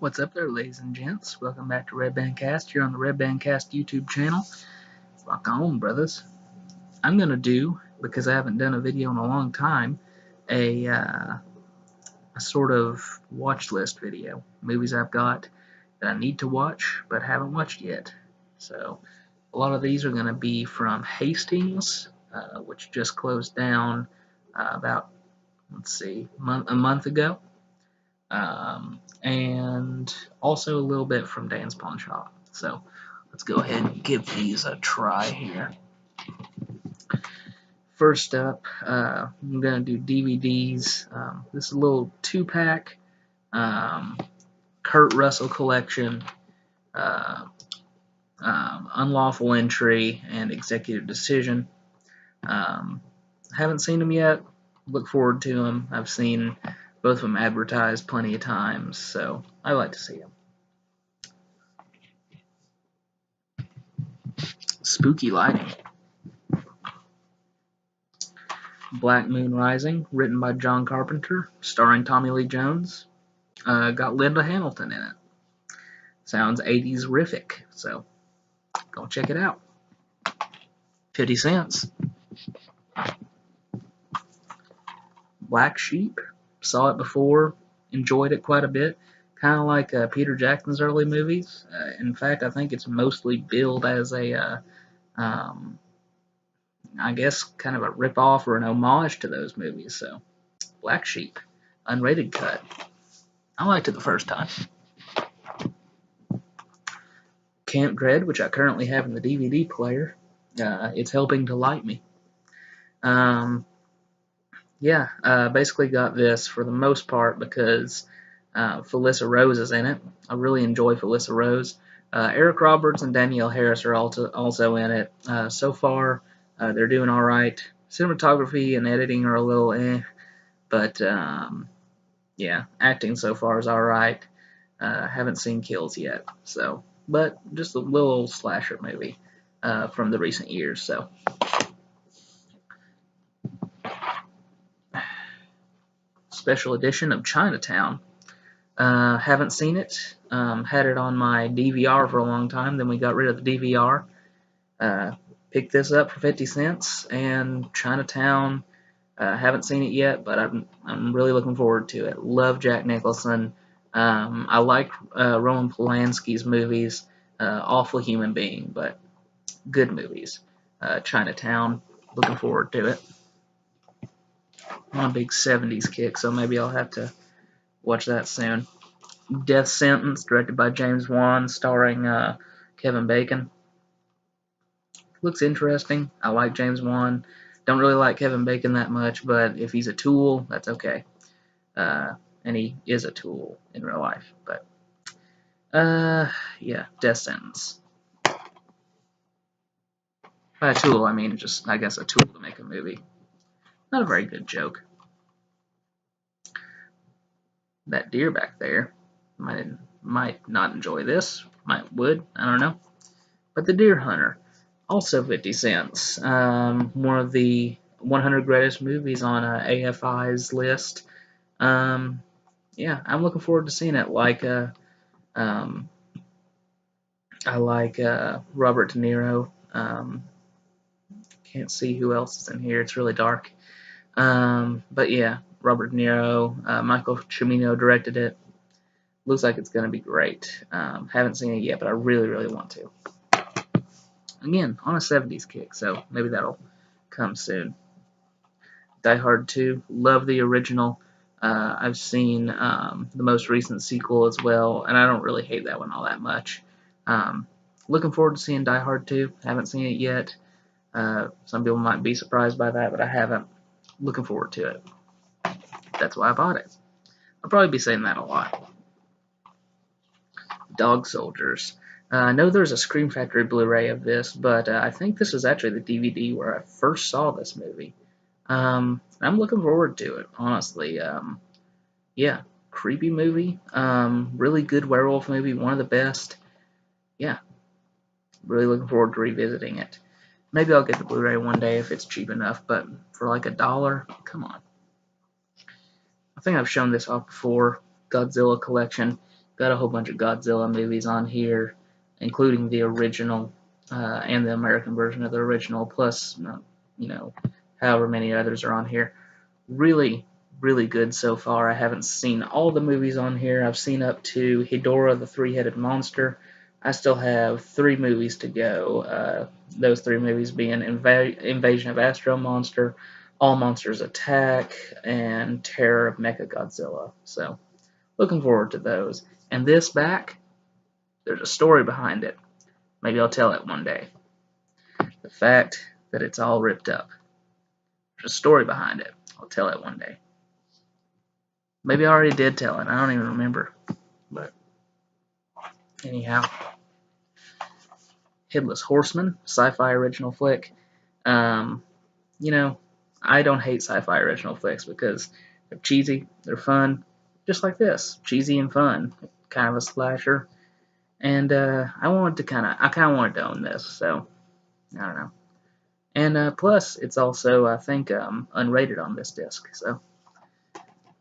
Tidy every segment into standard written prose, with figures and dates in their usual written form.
What's up there, ladies and gents? Welcome back to Red Bandcast here on the Red Bandcast YouTube channel. Rock on, brothers. I'm going to do, because I haven't done a video in a long time, a sort of watch list video. Movies I've got that I need to watch but haven't watched yet. So, a lot of these are going to be from Hastings, which just closed down about, a month ago. And also a little bit from Dan's Pawn Shop. So let's go ahead and give these a try here. First up, I'm going to do DVDs. This is a little 2-pack Kurt Russell collection, Unlawful Entry, and Executive Decision. Haven't seen them yet. Look forward to them. I've seen both of them advertised plenty of times, so I like to see them. Spooky Lighting. Black Moon Rising, written by John Carpenter, starring Tommy Lee Jones. Got Linda Hamilton in it. Sounds 80s-rific, so go check it out. 50 cents. Black Sheep. Saw it before, enjoyed it quite a bit. Kind of like Peter Jackson's early movies. In fact, I think it's mostly billed as a, I guess, kind of a rip-off or an homage to those movies. So, Black Sheep, unrated cut. I liked it the first time. Camp Dread, which I currently have in the DVD player. It's helping to light me. Basically got this for the most part because Felissa Rose is in it. I really enjoy Felissa Rose. Eric Roberts and Danielle Harris are also in it. So far, they're doing all right. Cinematography and editing are a little but acting so far is all right. Haven't seen kills yet, but just a little slasher movie from the recent years. So. Special edition of Chinatown. Haven't seen it. Had it on my DVR for a long time. Then we got rid of the DVR. Picked this up for 50 cents. And Chinatown. Haven't seen it yet, but I'm really looking forward to it. Love Jack Nicholson. I like Roman Polanski's movies. Awful human being, but good movies. Chinatown. Looking forward to it. I'm on a big 70s kick, so maybe I'll have to watch that soon. Death Sentence, directed by James Wan, starring Kevin Bacon. Looks interesting. I like James Wan. Don't really like Kevin Bacon that much, but if he's a tool, that's okay. And he is a tool in real life. But, Death Sentence. By a tool, I mean just, I guess, a tool to make a movie. Not a very good joke. That deer back there might not enjoy this. Would. I don't know. But The Deer Hunter. Also 50 cents. One of the 100 greatest movies on AFI's list. I'm looking forward to seeing it. I like Robert De Niro. Can't see who else is in here. It's really dark. But yeah, Robert De Niro, Michael Cimino directed it. Looks like it's going to be great. Haven't seen it yet, but I really, really want to. Again, on a 70s kick, so maybe that'll come soon. Die Hard 2, love the original. I've seen the most recent sequel as well, and I don't really hate that one all that much. Looking forward to seeing Die Hard 2. Haven't seen it yet. Some people might be surprised by that, but I haven't. Looking forward to it. That's why I bought it. I'll probably be saying that a lot. Dog Soldiers. I know there's a Scream Factory Blu-ray of this, but I think this is actually the DVD where I first saw this movie. I'm looking forward to it, honestly. Creepy movie. Really good werewolf movie, one of the best. Yeah, really looking forward to revisiting it. Maybe I'll get the Blu-ray one day if it's cheap enough, but for like $1, come on. I think I've shown this off before. Godzilla collection. Got a whole bunch of Godzilla movies on here, including the original and the American version of the original, plus you know, however many others are on here. Really, really good so far. I haven't seen all the movies on here. I've seen up to Hedorah the Three-Headed Monster. I still have 3 movies to go. Those 3 movies being Invasion of Astro Monster, All Monsters Attack, and Terror of Mechagodzilla. So, looking forward to those. And this back, there's a story behind it. Maybe I'll tell it one day. The fact that it's all ripped up. There's a story behind it. I'll tell it one day. Maybe I already did tell it. I don't even remember. But anyhow, Headless Horseman, sci-fi original flick. You know, I don't hate sci-fi original flicks because they're cheesy, they're fun, just like this, cheesy and fun, kind of a slasher. And I kind of wanted to own this, so I don't know. And plus, it's also I think unrated on this disc, so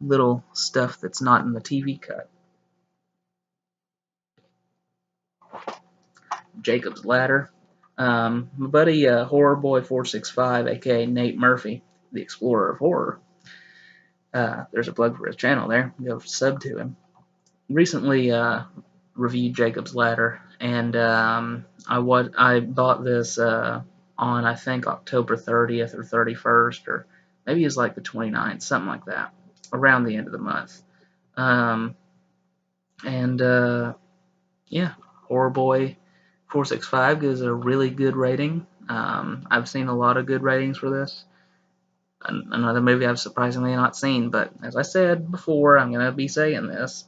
little stuff that's not in the TV cut. Jacob's Ladder. My buddy Horror Boy 465, aka Nate Murphy, the Explorer of Horror. There's a plug for his channel there. Go sub to him. Recently reviewed Jacob's Ladder, and I bought this on I think October 30th or 31st, or maybe it's like the 29th, something like that, around the end of the month. Yeah, Horror Boy 465 gives a really good rating. I've seen a lot of good ratings for this. Another movie I've surprisingly not seen, but as I said before, I'm going to be saying this.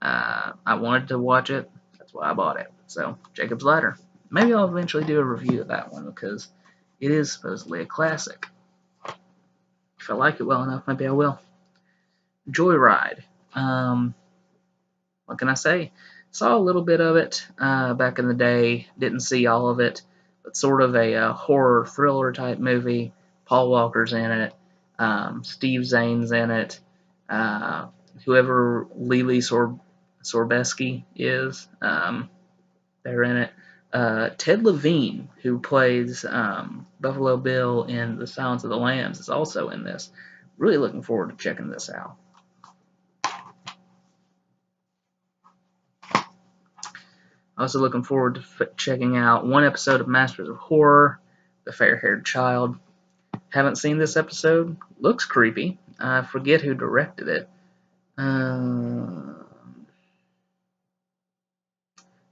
I wanted to watch it, that's why I bought it. So, Jacob's Ladder. Maybe I'll eventually do a review of that one because it is supposedly a classic. If I like it well enough, maybe I will. Joyride. What can I say? Saw a little bit of it back in the day. Didn't see all of it, but sort of a horror thriller type movie. Paul Walker's in it. Steve Zane's in it. Whoever Lily Sobieski is, they're in it. Ted Levine, who plays Buffalo Bill in The Silence of the Lambs, is also in this. Really looking forward to checking this out. Also looking forward to checking out one episode of Masters of Horror, The Fair-Haired Child. Haven't seen this episode. Looks creepy. I forget who directed it.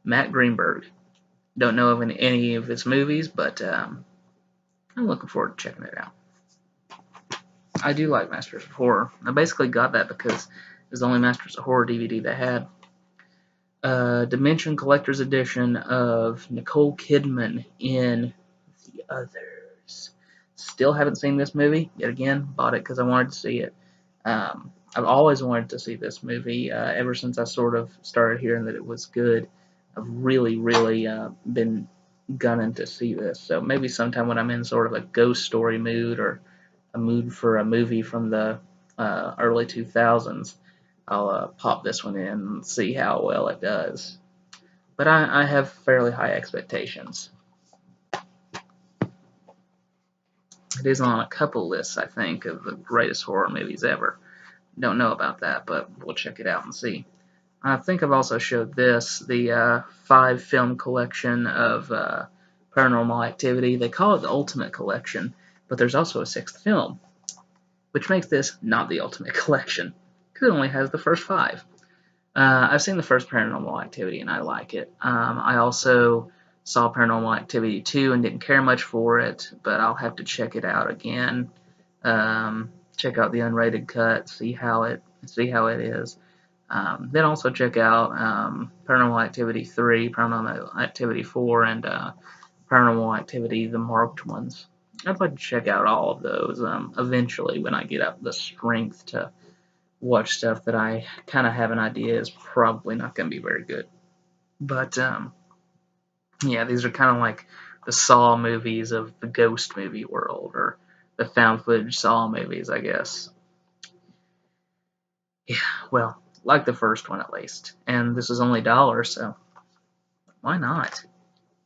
Matt Greenberg. Don't know of any of his movies, but I'm looking forward to checking it out. I do like Masters of Horror. I basically got that because it was the only Masters of Horror DVD they had. Dimension Collector's Edition of Nicole Kidman in The Others. Still haven't seen this movie. Yet again, bought it because I wanted to see it. I've always wanted to see this movie ever since I sort of started hearing that it was good. I've really, really been gunning to see this. So maybe sometime when I'm in sort of a ghost story mood or a mood for a movie from the early 2000s, I'll pop this one in and see how well it does. But I have fairly high expectations. It is on a couple lists, I think, of the greatest horror movies ever. Don't know about that, but we'll check it out and see. I think I've also showed this, the 5-film collection of Paranormal Activity. They call it the Ultimate Collection, but there's also a 6th film, which makes this not the Ultimate Collection, because it only has the first 5. I've seen the first Paranormal Activity, and I like it. I also saw Paranormal Activity 2 and didn't care much for it, but I'll have to check it out again. Check out the unrated cut, see how it is. Then also check out Paranormal Activity 3, Paranormal Activity 4, and Paranormal Activity, the marked ones. I'd like to check out all of those eventually when I get up the strength to watch stuff that I kind of have an idea is probably not going to be very good. But, yeah, these are kind of like the Saw movies of the ghost movie world, or the found footage Saw movies, I guess. Yeah, well, like the first one at least. And this is only $1, so why not?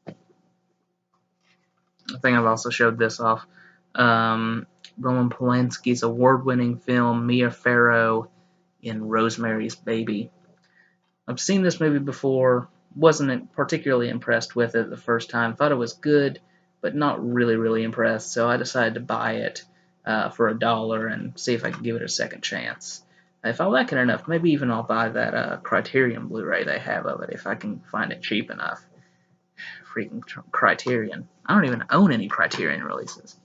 I think I've also showed this off. Roman Polanski's award-winning film Mia Farrow in Rosemary's Baby. I've seen this movie before, wasn't particularly impressed with it the first time, thought it was good, but not really impressed, so I decided to buy it for $1 and see if I can give it a second chance. If I like it enough, maybe even I'll buy that Criterion Blu-ray they have of it if I can find it cheap enough. Freaking Criterion. I don't even own any Criterion releases.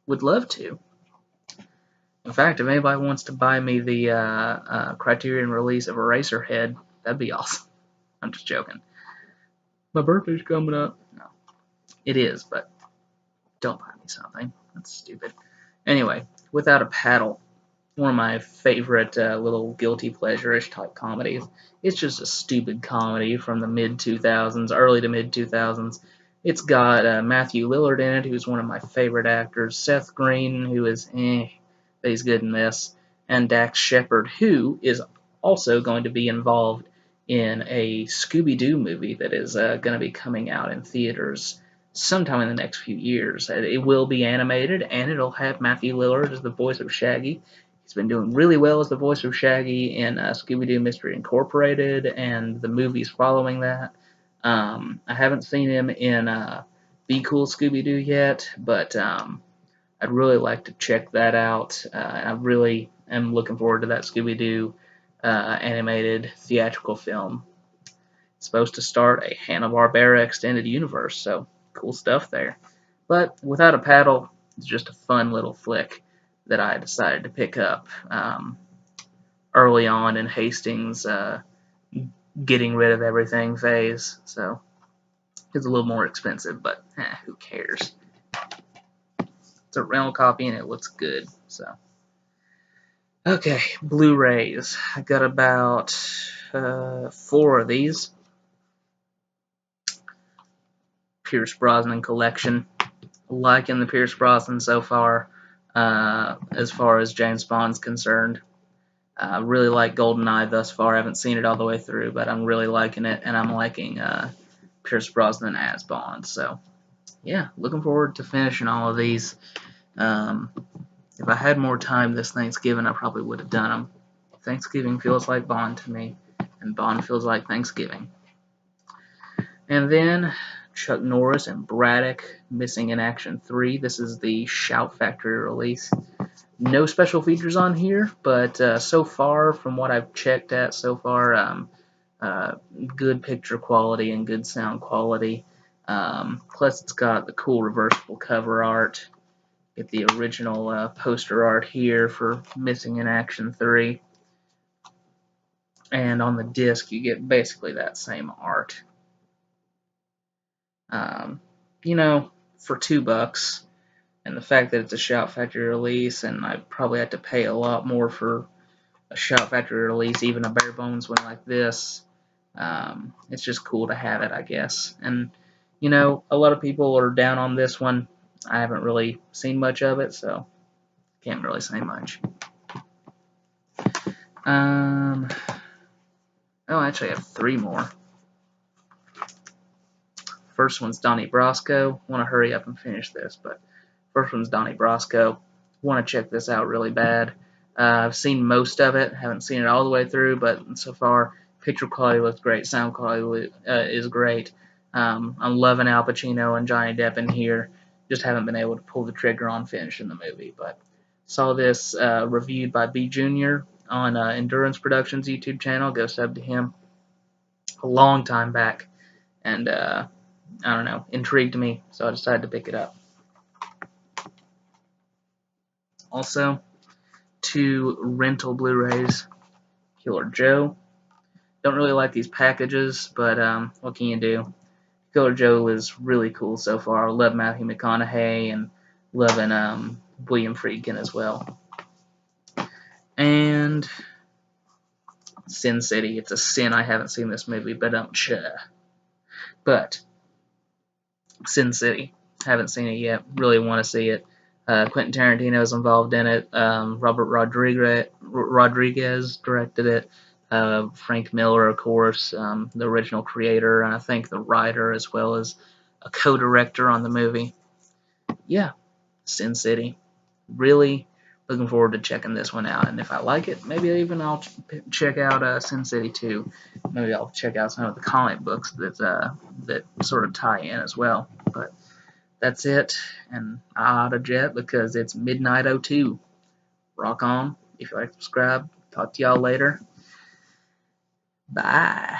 Would love to. In fact, if anybody wants to buy me the Criterion release of Eraserhead, that'd be awesome. I'm just joking. My birthday's coming up. No, it is, but don't buy me something. That's stupid. Anyway, Without a Paddle. One of my favorite little guilty pleasure-ish type comedies. It's just a stupid comedy from the mid-2000s, early to mid-2000s. It's got Matthew Lillard in it, who's one of my favorite actors, Seth Green, who is but he's good in this, and Dax Shepard, who is also going to be involved in a Scooby-Doo movie that is going to be coming out in theaters sometime in the next few years. It will be animated, and it'll have Matthew Lillard as the voice of Shaggy. He's been doing really well as the voice of Shaggy in Scooby-Doo Mystery Incorporated and the movies following that. I haven't seen him in Be Cool Scooby-Doo yet, but I'd really like to check that out. I really am looking forward to that Scooby-Doo animated theatrical film. It's supposed to start a Hanna-Barbera extended universe, so cool stuff there. But Without a Paddle is just a fun little flick that I decided to pick up early on in Hastings' getting rid of everything phase. So it's a little more expensive, but who cares? It's a rental copy and it looks good. So okay, Blu-rays. I got about 4 of these. Pierce Brosnan collection. Liking the Pierce Brosnan so far as James Bond's concerned. Really like GoldenEye thus far. I haven't seen it all the way through, but I'm really liking it, and I'm liking Pierce Brosnan as Bond. So, yeah, looking forward to finishing all of these. If I had more time this Thanksgiving, I probably would have done them. Thanksgiving feels like Bond to me, and Bond feels like Thanksgiving. And then Chuck Norris and Braddock, Missing in Action 3. This is the Shout Factory release. No special features on here, but so far, from what I've checked at so far, good picture quality and good sound quality. Plus, it's got the cool reversible cover art. Get the original poster art here for Missing in Action 3. And on the disc, you get basically that same art. You know, for $2, and the fact that it's a Shout Factory release, and I probably have to pay a lot more for a Shout Factory release, even a bare bones one like this, it's just cool to have it, I guess. And, you know, a lot of people are down on this one. I haven't really seen much of it, so can't really say much. Oh, actually I have 3 more. First one's Donnie Brasco. Want to hurry up and finish this, but first one's Donnie Brasco. Want to check this out really bad. I've seen most of it. Haven't seen it all the way through, but so far, picture quality looks great. Sound quality is great. I'm loving Al Pacino and Johnny Depp in here. Just haven't been able to pull the trigger on finishing the movie. But saw this reviewed by B Jr. on Endurance Productions YouTube channel. Go sub to him. A long time back. And I don't know, intrigued me, so I decided to pick it up. Also, 2 rental Blu-rays. Killer Joe. Don't really like these packages, but what can you do? Killer Joe is really cool so far. I love Matthew McConaughey and loving William Friedkin as well. And Sin City. It's a sin I haven't seen this movie, but Sin City. Haven't seen it yet. Really want to see it. Quentin Tarantino is involved in it. Robert Rodriguez directed it. Frank Miller, of course, the original creator, and I think the writer as well as a co-director on the movie. Yeah, Sin City. Really looking forward to checking this one out, and if I like it, maybe even I'll check out Sin City 2. Maybe I'll check out some of the comic books that sort of tie in as well. But that's it, and I oughta jet because it's midnight 02. Rock on. If you like, subscribe. Talk to y'all later. Bye.